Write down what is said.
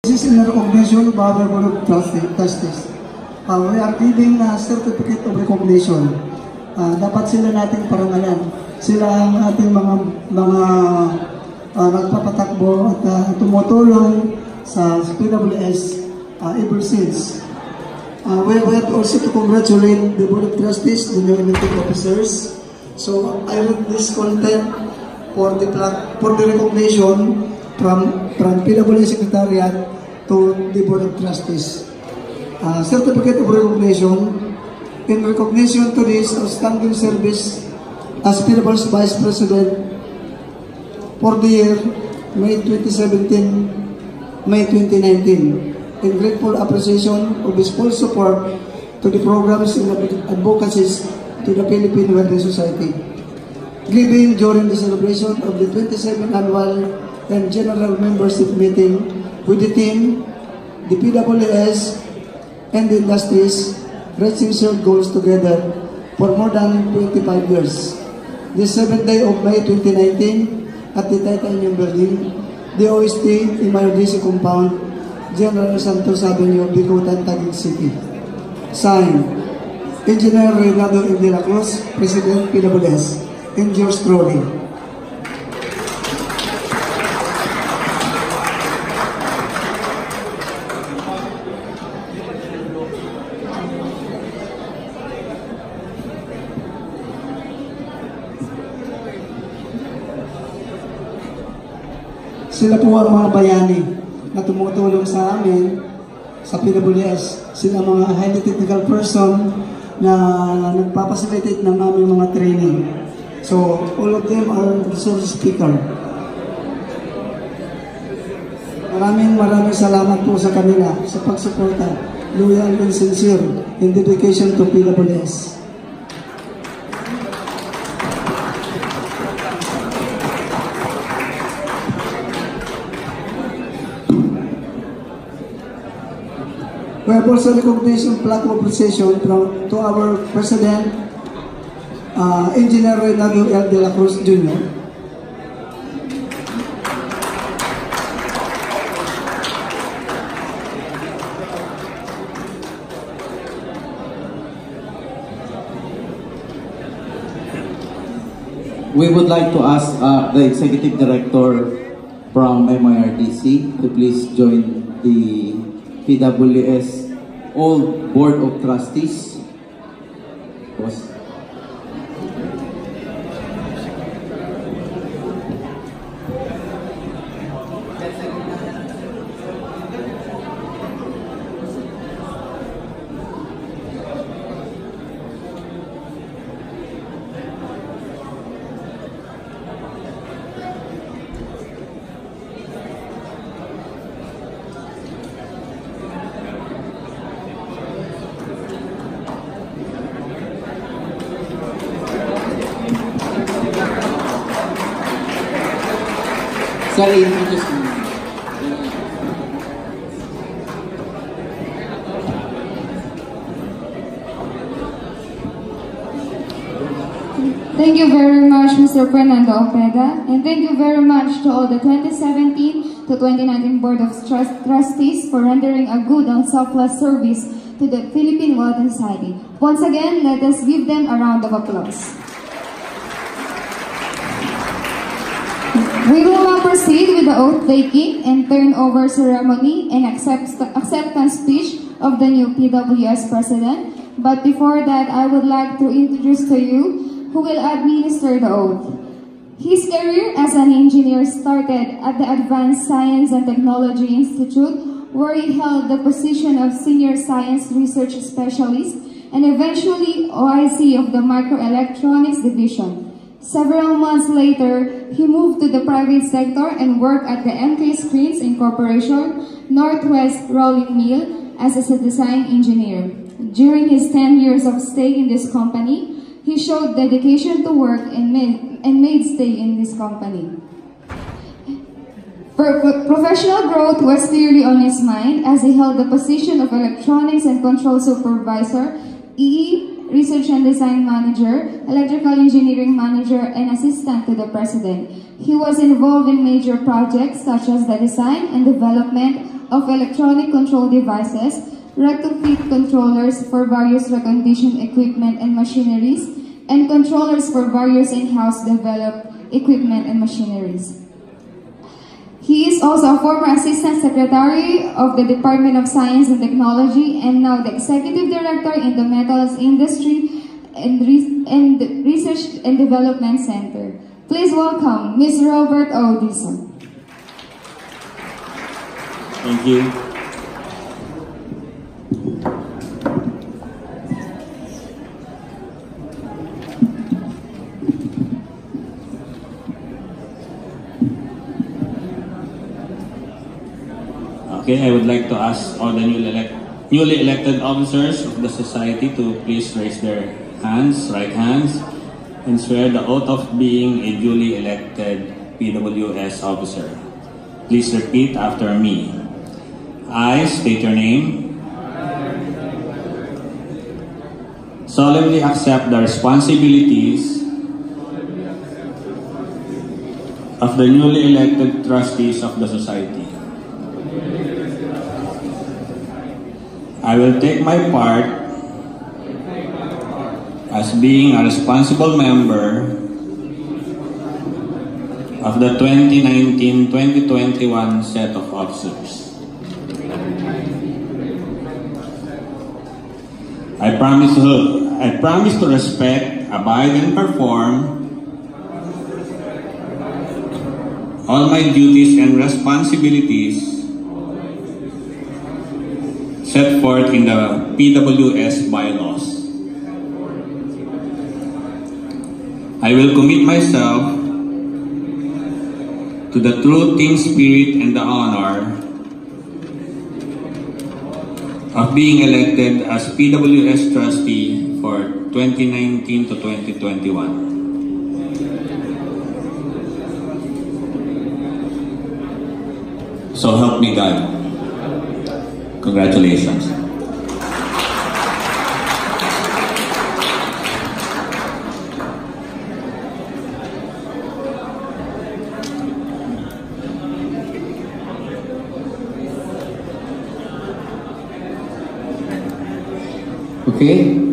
This is in recognition of our Board of Trustees. We are giving a certificate of recognition. Dapat sila nating parangalan. Sila ang ating mga nagpapatakbo at tumutulong sa PWS ever since. We have also to congratulate the Board of Trustees, the new elected officers. So I read this content for the recognition from PWS Secretariat to the Board of Trustees. Certificate of recognition in recognition to this outstanding service as PWS Vice President for the year May 2017, May 2019. In grateful appreciation of his full support to the programs and advocacies to the Philippine Welding Society, given during the celebration of the 27th Annual and General Membership Meeting with the team, the PWS, and the industries, reaching shared goals together for more than 25 years. The 7th day of May 2019 at the Titanium Building, the OST MRDC Compound, General Santos Avenue, Bicutan, Taguig City. Signed, Engineer Reynaldo de la Cruz, President PWS, and yours truly. Sila po ang mga bayani na tumutulong sa amin sa PWS. Sila mga highly technical person na nagpapacilitate ng aming mga training. So, all of them are resource speaker. Maraming salamat po sa kanila sa pagsuporta, loyal and sincere in dedication to PWS. We have also recognition plaque of appreciation to our President, Engineer Reynaldo de la Cruz Jr. We would like to ask the Executive Director from MIRDC to please join the PWS Old Board of Trustees. Sorry, just Thank you very much, Mr. Fernando Opeda, and thank you very much to all the 2017 to 2019 Board of Trustees for rendering a good and selfless service to the Philippine Welding Society. Once again, let us give them a round of applause. We will now proceed with the oath-taking and turnover ceremony and acceptance speech of the new PWS President. But before that, I would like to introduce to you who will administer the oath. His career as an engineer started at the Advanced Science and Technology Institute, where he held the position of Senior Science Research Specialist and eventually OIC of the Microelectronics Division. Several months later, he moved to the private sector and worked at the MK Screens Incorporation, Northwest Rolling Mill as a design engineer. During his 10 years of stay in this company, he showed dedication to work and made stay in this company. Professional growth was clearly on his mind as he held the position of Electronics and Control Supervisor, EE Research and Design Manager, Electrical Engineering Manager, and Assistant to the President. He was involved in major projects such as the design and development of electronic control devices, retrofit controllers for various recognition equipment and machineries, and controllers for various in-house developed equipment and machineries. He is also a former Assistant Secretary of the Department of Science and Technology and now the Executive Director in the Metals Industry and Research and Development Center. Please welcome Ms. Robert O. Dizon. Thank you. Okay, I would like to ask all the newly elected officers of the society to please raise their hands, right hands, and swear the oath of being a duly elected PWS officer. Please repeat after me. I state your name. Solemnly accept the responsibilities of the newly elected trustees of the society. I will take my part as being a responsible member of the 2019-2021 set of officers. I promise to respect, abide, and perform all my duties and responsibilities set forth in the PWS bylaws. I will commit myself to the true team spirit and the honor of being elected as PWS trustee for 2019 to 2021. So help me God. Congratulations. Okay.